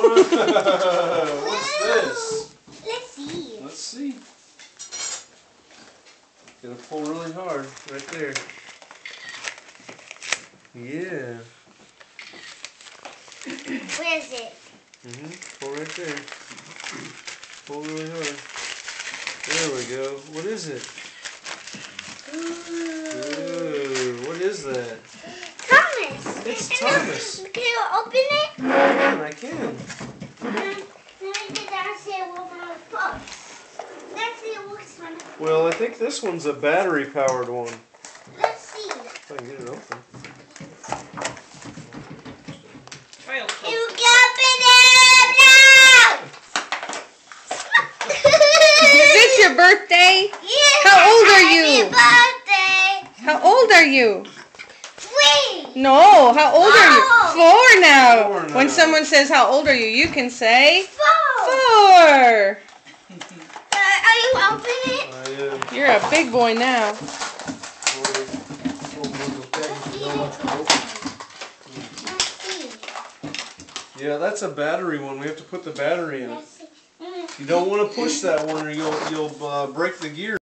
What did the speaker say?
What's this? Let's see. Let's see. Gotta pull really hard right there. Yeah. Where is it? Pull right there. Pull really hard. There we go. What is it? Ooh, what is that? Thomas. It's Thomas. Can you open it? I can. Let me get downstairs with my box. Let's see which one. Well, I think this one's a battery powered one. Let's see. If I can get it open. You can open it now! Is this your birthday? Yes, How old are you? Happy birthday! How old are you? 3! No, how old are you? 4 now. 4 now. When someone says how old are you, you can say 4! 4. Are you opening it? I am. You're a big boy now. Yeah, that's a battery one. We have to put the battery in it. Let's see. You don't want to push that one or you'll break the gear.